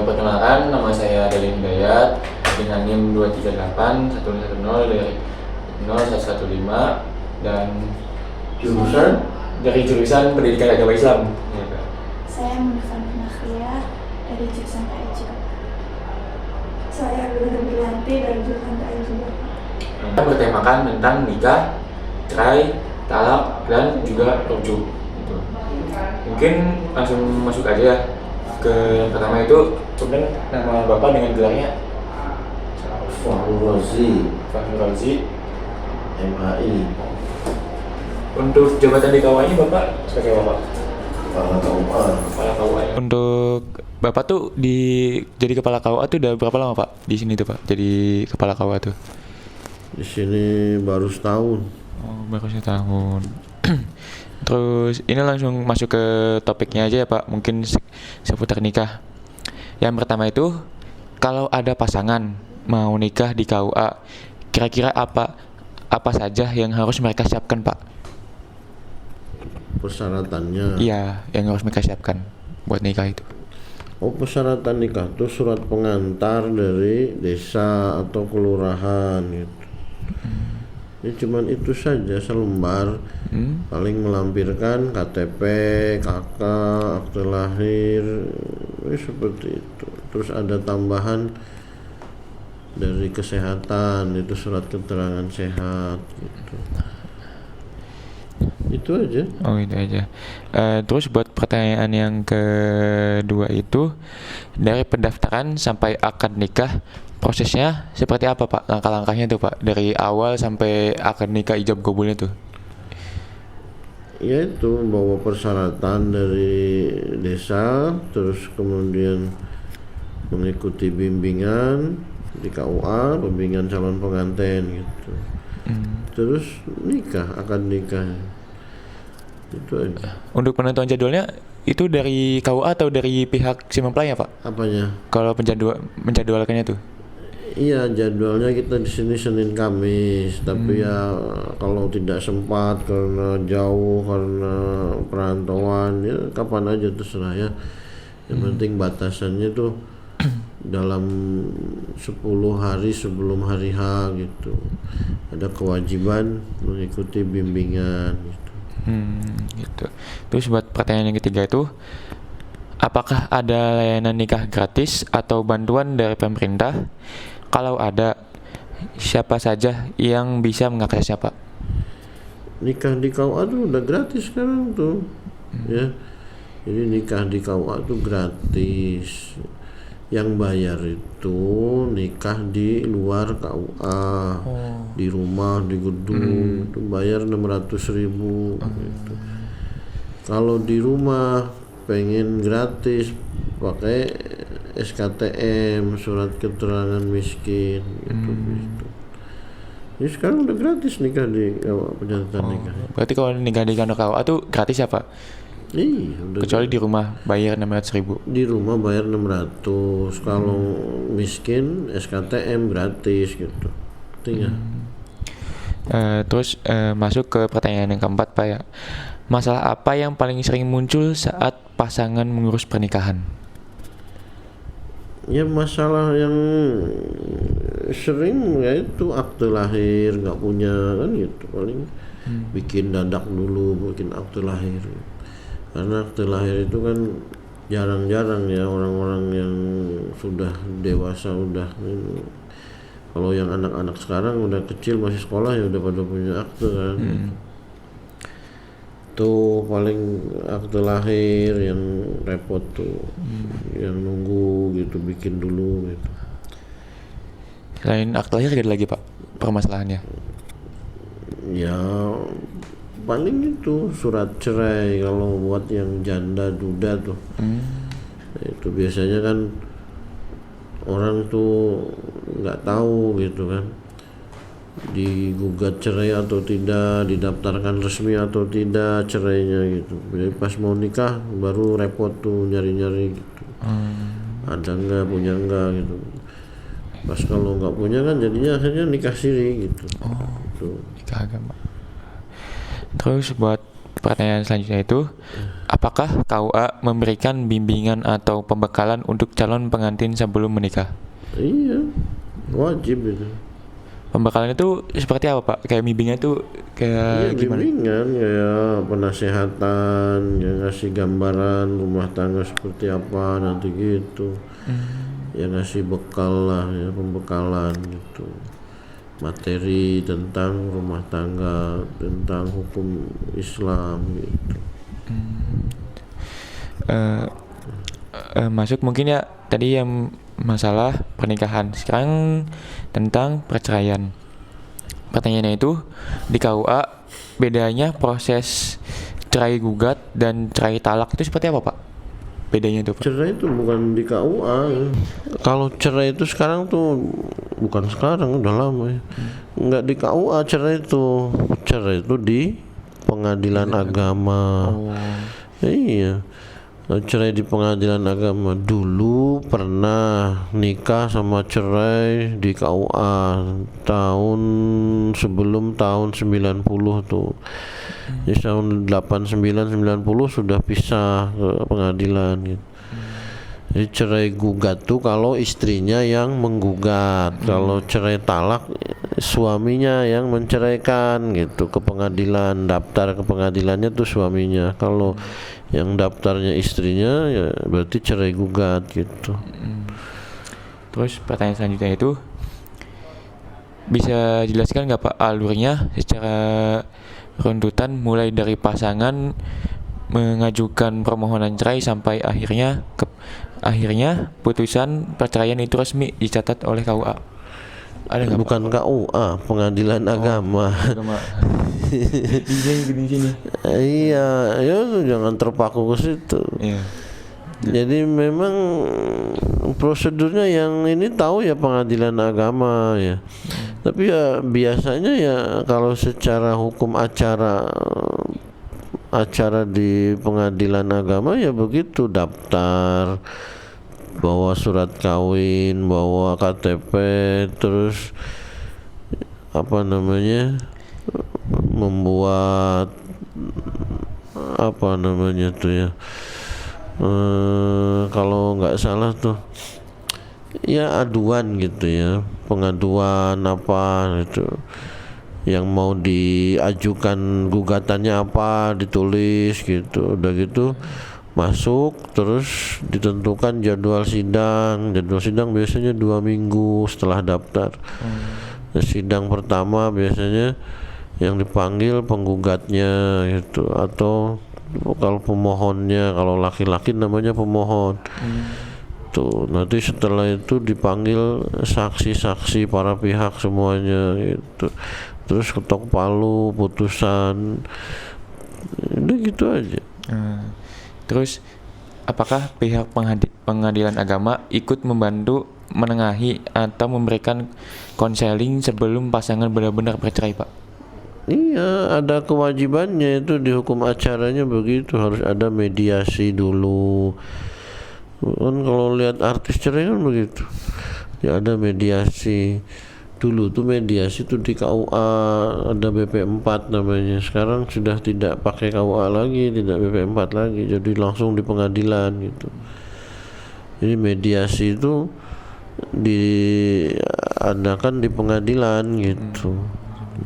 Perkenalkan, nama saya Dalin Hidayat dengan NIM 238 110 dari 0115 dan Jurusan? dari jurusan Pendidikan Agama Islam. Saya Munifah Nakhliah dari jurusan PAJ. Saya Lulu Berlanti dari jurusan PAJ. Kita bertemakan tentang nikah, cerai, talak, dan juga rujuk. Gitu. Mungkin langsung masuk aja ya. Ke yang pertama itu, kemudian nama Bapak dengan gelarnya Fahru Rozi, Fahru Rozi. MHI, Untuk jabatan di KUA ini Bapak sebagai Bapak Kepala KUA. Kepala KUA. Untuk Bapak tuh jadi Kepala KUA tuh udah berapa lama Pak di sini tuh Pak? Jadi Kepala KUA tuh? Di sini baru setahun. Oh, baru setahun. Terus ini langsung masuk ke topiknya aja ya Pak, mungkin seputar nikah. Yang pertama itu, kalau ada pasangan mau nikah di KUA, kira-kira apa saja yang harus mereka siapkan Pak? Persyaratannya. Iya, yang harus mereka siapkan buat nikah itu. Oh, persyaratan nikah itu surat pengantar dari desa atau kelurahan gitu. Ya cuman itu saja, selembar. Paling melampirkan KTP, KK, akte lahir, seperti itu. Terus ada tambahan dari kesehatan, itu surat keterangan sehat gitu. Itu aja. Oh, itu aja. Terus buat pertanyaan yang kedua itu, dari pendaftaran sampai akad nikah, prosesnya seperti apa Pak? Langkah-langkahnya tuh Pak, dari awal sampai akad nikah ijab kabulnya tuh. Ya itu bawa persyaratan dari desa, terus kemudian mengikuti bimbingan di KUA, bimbingan calon pengantin gitu. Terus nikah, akad nikah. Itu aja. Untuk penentuan jadwalnya itu dari KUA atau dari pihak si mempelai ya Pak? Apanya? Kalau menjadwalkannya tuh? Iya, jadwalnya kita di sini Senin Kamis, tapi ya kalau tidak sempat karena jauh, karena perantauan, ya kapan aja terserah ya. Yang penting batasannya tuh dalam 10 hari sebelum hari H gitu. Ada kewajiban mengikuti bimbingan gitu. Gitu. Terus buat pertanyaan yang ketiga itu, apakah ada layanan nikah gratis atau bantuan dari pemerintah? Kalau ada, siapa saja yang bisa mengaksesnya Pak? Nikah di KUA tuh udah gratis sekarang tuh, ya. Jadi nikah di KUA tuh gratis. Yang bayar itu nikah di luar KUA, di rumah, di gedung, itu bayar 600.000 gitu. Kalau di rumah pengen gratis pakai SKTM, surat keterangan miskin gitu. Ini sekarang udah gratis nikah di pencatatan nikah. Berarti kalau nikah di kantor KUA tuh gratis ya Pak? Iya, udah Kecuali di rumah bayar 600.000. di rumah bayar 600. Kalau miskin SKTM gratis gitu. Tinggal. Terus masuk ke pertanyaan yang keempat Pak ya. Masalah apa yang paling sering muncul saat pasangan mengurus pernikahan? Ya masalah yang sering yaitu akte lahir nggak punya kan gitu, paling bikin dadak dulu bikin akte lahir, karena akte lahir itu kan jarang-jarang ya orang-orang yang sudah dewasa udah ini. Kalau yang anak-anak sekarang udah kecil masih sekolah ya udah pada punya akte kan. Tuh paling akte lahir yang repot tuh, yang nunggu gitu bikin dulu gitu. Selain akte lahir ada lagi Pak permasalahannya? Ya paling itu surat cerai kalau buat yang janda duda tuh. Itu biasanya kan orang tuh nggak tahu gitu kan, digugat cerai atau tidak, didaftarkan resmi atau tidak cerainya gitu. Jadi pas mau nikah baru repot tuh nyari-nyari gitu. Ada nggak, punya nggak gitu. Pas kalau nggak punya kan jadinya akhirnya nikah siri gitu. Nikah agama. Terus buat pertanyaan selanjutnya itu, apakah KUA memberikan bimbingan atau pembekalan untuk calon pengantin sebelum menikah? Iya, wajib itu. Pembekalan itu seperti apa Pak? Kayak bimbingan tuh Iya, kayak gimana? bimbingan kayak penasehatan, yang ngasih gambaran rumah tangga seperti apa nanti gitu. Ya ngasih bekal lah, ya pembekalan gitu. Materi tentang rumah tangga, tentang hukum Islam gitu. Eh, Masuk mungkin ya tadi yang masalah pernikahan. Sekarang tentang perceraian. Pertanyaannya itu, di KUA bedanya proses cerai gugat dan cerai talak itu seperti apa Pak? Bedanya itu Pak? Cerai itu bukan di KUA ya. Kalau cerai itu sekarang tuh bukan sekarang, udah lama ya. Nggak di KUA cerai itu. Cerai itu di pengadilan agama. Iya. Nah, cerai di pengadilan agama. Dulu pernah nikah sama cerai di KUA tahun sebelum tahun 90 tuh. Jadi tahun 89 90 sudah pisah ke pengadilan gitu. Jadi cerai gugat tuh kalau istrinya yang menggugat, kalau cerai talak suaminya yang menceraikan gitu ke pengadilan, daftar ke pengadilannya tuh suaminya. Kalau yang daftarnya istrinya ya berarti cerai gugat gitu. Terus pertanyaan selanjutnya itu, bisa jelaskan nggak Pak alurnya secara runtutan mulai dari pasangan mengajukan permohonan cerai sampai akhirnya putusan perceraian itu resmi dicatat oleh KUA? Ada nggak Pak? Bukan KUA, pengadilan agama. Agama. Di sini. Iya, ya jangan terpaku ke situ. Iya. Jadi memang prosedurnya yang ini tahu ya pengadilan agama ya. Tapi ya biasanya ya kalau secara hukum acara di pengadilan agama ya begitu, daftar, bawa surat kawin, bawa KTP, terus apa namanya, membuat apa namanya tuh ya, kalau nggak salah tuh ya aduan gitu ya, pengaduan apa itu yang mau diajukan, gugatannya apa ditulis gitu, udah gitu masuk, terus ditentukan jadwal sidang biasanya 2 minggu setelah daftar. Sidang pertama biasanya yang dipanggil penggugatnya gitu, atau kalau pemohonnya, kalau laki-laki namanya pemohon. Tuh nanti setelah itu dipanggil saksi-saksi para pihak semuanya gitu, terus ketok palu putusan, udah gitu aja. Terus apakah pihak pengadilan agama ikut membantu menengahi atau memberikan konseling sebelum pasangan benar-benar bercerai Pak? Iya, ada kewajibannya itu di hukum acaranya begitu, harus ada mediasi dulu. Kan kalau lihat artis cerai kan begitu, ya ada mediasi dulu tuh. Mediasi tuh di KUA ada BP4 namanya, sekarang sudah tidak pakai KUA lagi, tidak BP4 lagi, jadi langsung di pengadilan gitu. Jadi mediasi itu diadakan di pengadilan gitu.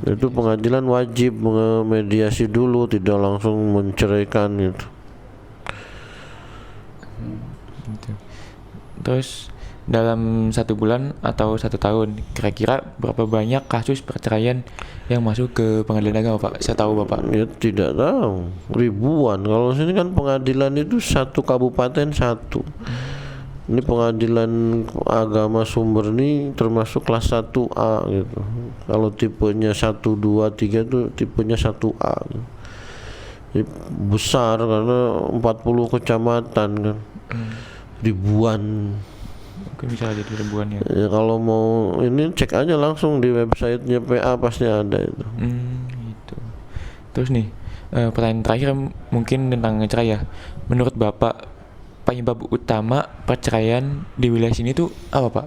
Itu pengadilan wajib mediasi dulu, tidak langsung menceraikan gitu. Terus dalam 1 bulan atau 1 tahun kira-kira berapa banyak kasus perceraian yang masuk ke pengadilan agama Pak? Saya tahu Bapak. Ya tidak tahu, ribuan. Kalau sini kan pengadilan itu satu kabupaten satu. Ini pengadilan agama Sumber ini termasuk kelas 1A gitu. Kalau tipenya 1, 2, 3 itu tipenya 1A gitu. Jadi besar karena 40 kecamatan kan. Ribuan. Mungkin bisa jadi ribuan ya. Ya kalau mau ini cek aja langsung di websitenya PA, pasti ada itu. Gitu. Terus nih, pertanyaan terakhir mungkin tentang cerai ya. Menurut Bapak, penyebab utama perceraian di wilayah sini tuh apa Pak?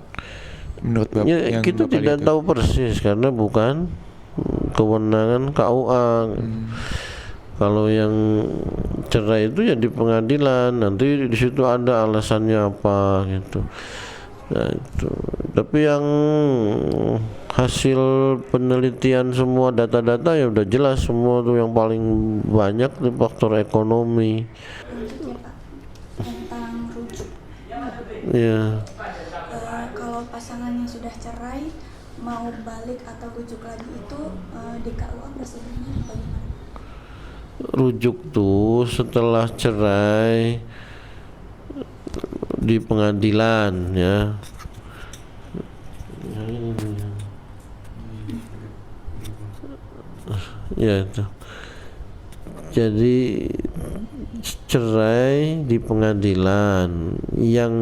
Menurut Bapak Ya, yang kita Bapak tidak lihat tuh? tahu persis karena bukan kewenangan KUA. Kalau yang cerai itu ya di pengadilan, nanti di situ ada alasannya apa gitu. Nah itu. Tapi yang hasil penelitian semua data-data ya udah jelas semua tuh, yang paling banyak di faktor ekonomi. Lanjut ya Pak, tentang rujuk. Ya. Kalau pasangan yang sudah cerai mau balik atau rujuk lagi itu di KUA prosedurnya bagaimana? Rujuk tuh setelah cerai di pengadilan ya. Ya itu. Jadi cerai di pengadilan, yang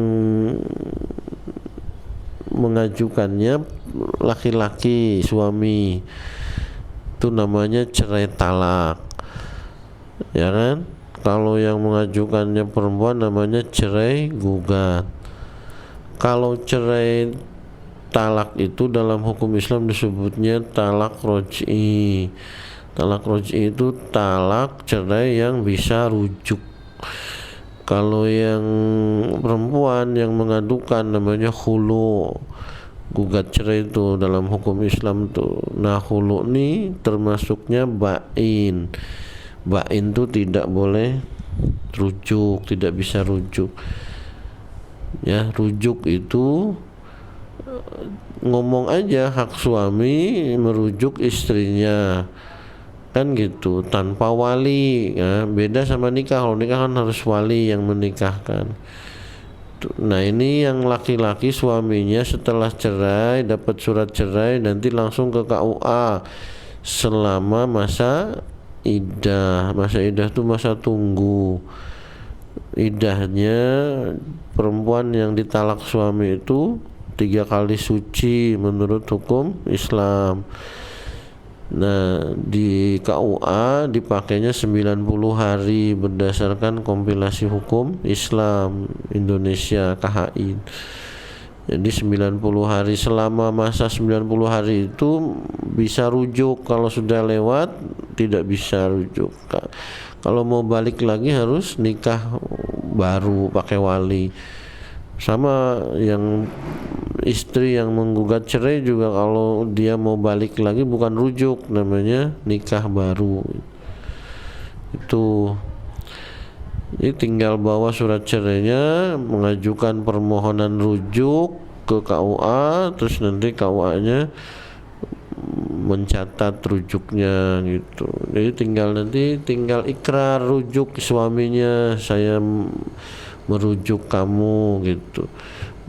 mengajukannya laki-laki, suami, itu namanya cerai talak, ya kan? Kalau yang mengajukannya perempuan namanya cerai gugat. Kalau cerai talak itu dalam hukum Islam disebutnya talak roj'i. Talak roj'i itu talak cerai yang bisa rujuk. Kalau yang perempuan yang mengadukan namanya khulu, gugat cerai itu dalam hukum Islam tuh. Nah khulu ini termasuknya bain. Bain itu tidak boleh rujuk, tidak bisa rujuk. Ya, rujuk itu ngomong aja hak suami merujuk istrinya, kan gitu, tanpa wali ya. Beda sama nikah. Kalau nikah kan harus wali yang menikahkan. Nah ini yang laki-laki suaminya setelah cerai dapat surat cerai, nanti langsung ke KUA selama masa iddah. Masa iddah itu masa tunggu. Iddahnya perempuan yang ditalak suami itu 3 kali suci menurut hukum Islam. Nah di KUA dipakainya 90 hari berdasarkan kompilasi hukum Islam Indonesia KHI. Jadi 90 hari, selama masa 90 hari itu bisa rujuk. Kalau sudah lewat tidak bisa rujuk. Kalau mau balik lagi harus nikah baru pakai wali. Sama yang istri yang menggugat cerai juga, kalau dia mau balik lagi bukan rujuk, namanya nikah baru. Itu jadi tinggal bawa surat cerainya, mengajukan permohonan rujuk ke KUA, terus nanti KUA-nya mencatat rujuknya gitu. Jadi tinggal ikrar rujuk suaminya, saya merujuk kamu gitu.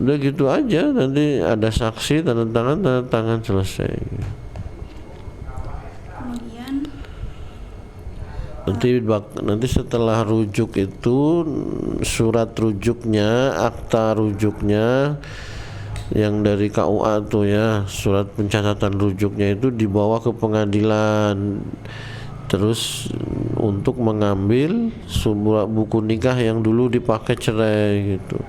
Udah gitu aja, nanti ada saksi, tanda tangan selesai. Kemudian Nanti setelah rujuk itu surat rujuknya, akta rujuknya yang dari KUA tuh ya, surat pencatatan rujuknya itu dibawa ke pengadilan. Terus untuk mengambil sebuah buku nikah yang dulu dipakai cerai gitu.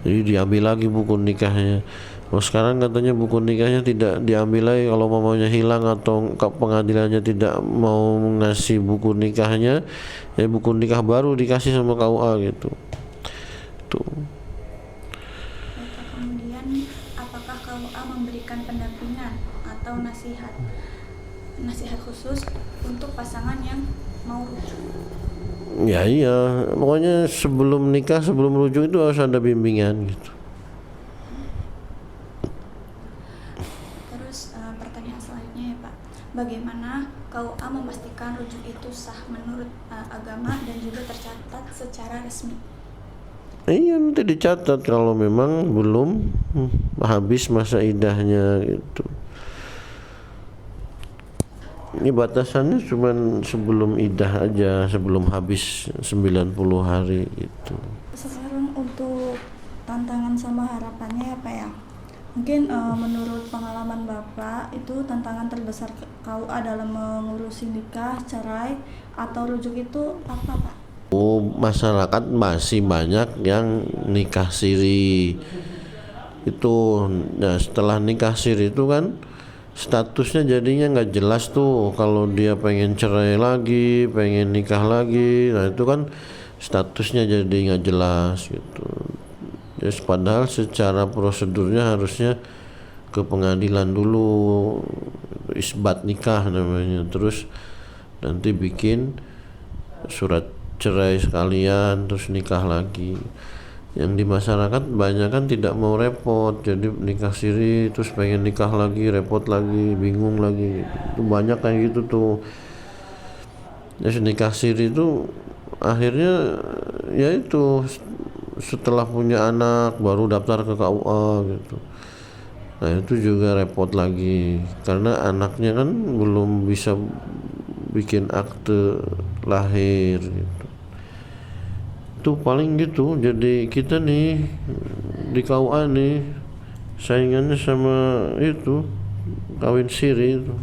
Jadi diambil lagi buku nikahnya. Kalau sekarang katanya buku nikahnya tidak diambil lagi kalau mamanya hilang atau pengadilannya tidak mau ngasih buku nikahnya, ya buku nikah baru dikasih sama KUA gitu. Tuh. kemudian apakah KUA memberikan pendampingan atau nasihat khusus untuk pasangan yang mau rujuk? Ya iya, pokoknya sebelum nikah, sebelum rujuk itu harus ada bimbingan gitu. Terus pertanyaan selanjutnya ya Pak, bagaimana KUA memastikan rujuk itu sah menurut agama dan juga tercatat secara resmi? Iya, nanti dicatat kalau memang belum habis masa iddahnya gitu. Ini batasannya cuma sebelum iddah aja, sebelum habis 90 hari gitu. Sekarang untuk tantangan sama harapannya apa ya? Mungkin menurut pengalaman Bapak itu tantangan terbesar KUA dalam mengurusi nikah, cerai, atau rujuk itu apa Pak? Masyarakat masih banyak yang nikah siri itu. Nah setelah nikah siri itu kan statusnya jadinya nggak jelas tuh. Kalau dia pengen cerai lagi, pengen nikah lagi, nah itu kan statusnya jadi nggak jelas gitu. Ya, padahal secara prosedurnya harusnya ke pengadilan dulu, isbat nikah namanya, terus nanti bikin surat cerai sekalian, terus nikah lagi. Yang di masyarakat banyak kan tidak mau repot, jadi nikah siri terus pengen nikah lagi, repot lagi, bingung lagi. Itu banyak kayak gitu tuh. Jadi nikah siri itu akhirnya ya itu setelah punya anak baru daftar ke KUA gitu. Nah itu juga repot lagi karena anaknya kan belum bisa bikin akte lahir gitu. Itu paling gitu. Jadi kita nih di KUA nih saingannya sama itu kawin siri itu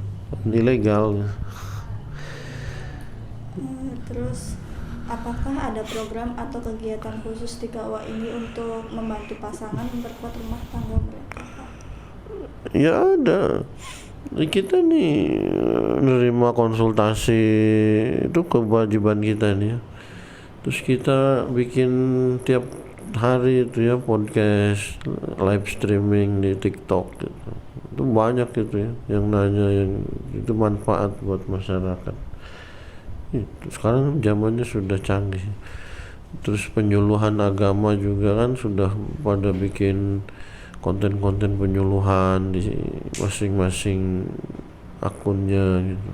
ilegal. Terus apakah ada program atau kegiatan khusus di KUA ini untuk membantu pasangan memperkuat rumah tangga mereka, Pak? Ya ada. Kita nih nerima konsultasi itu kewajiban kita nih ya. Terus kita bikin tiap hari itu ya podcast, live streaming di TikTok gitu. Itu banyak gitu ya yang nanya, yang itu manfaat buat masyarakat. Itu sekarang zamannya sudah canggih. Terus penyuluhan agama juga kan sudah pada bikin konten-konten penyuluhan di masing-masing akunnya gitu.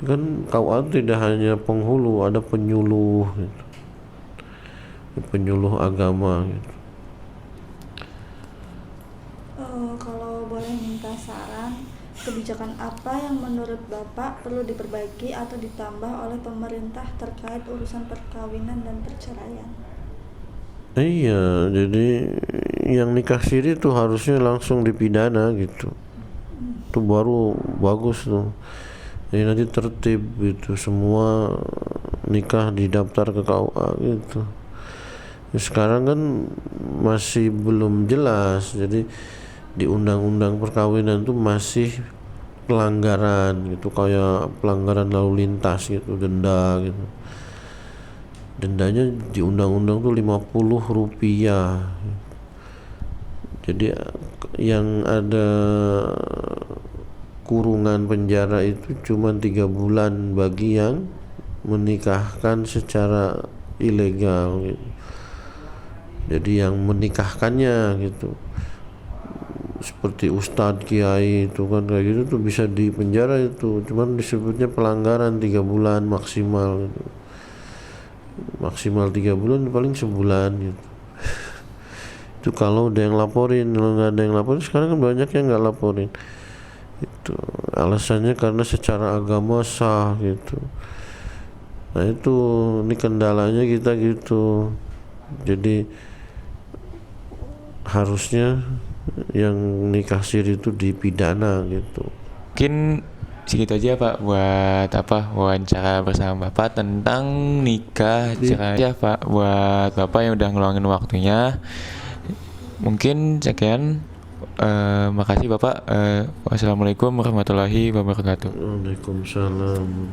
Kan KUA tidak hanya penghulu, ada penyuluh gitu. Penyuluh agama gitu. Kalau boleh minta saran, kebijakan apa yang menurut Bapak perlu diperbaiki atau ditambah oleh pemerintah terkait urusan perkawinan dan perceraian? Iya, jadi yang nikah siri tuh harusnya langsung dipidana gitu. Itu baru bagus tuh. Jadi nanti tertib gitu, semua nikah didaftar ke KUA gitu. Sekarang kan masih belum jelas, jadi di undang-undang perkawinan tuh masih pelanggaran gitu, kayak pelanggaran lalu lintas gitu, denda gitu. Dendanya di undang-undang tuh Rp50. Jadi yang ada kurungan penjara itu cuma 3 bulan bagi yang menikahkan secara ilegal gitu. Jadi yang menikahkannya gitu, seperti ustadz, kiai itu kan kayak gitu tuh bisa di penjara itu, cuman disebutnya pelanggaran 3 bulan maksimal gitu. Maksimal 3 bulan, paling sebulan gitu. Itu kalau udah yang laporin. Kalau nggak ada yang laporin, sekarang kan banyak yang nggak laporin. Itu alasannya karena secara agama sah gitu. Nah itu, ini kendalanya kita gitu. Jadi harusnya yang nikah siri itu dipidana gitu. Mungkin segitu aja Pak buat wawancara bersama Bapak tentang nikah cerai ya Pak, buat Bapak yang udah ngeluangin waktunya. Mungkin sekian, makasih Bapak. Wassalamualaikum warahmatullahi wabarakatuh. Waalaikumsalam.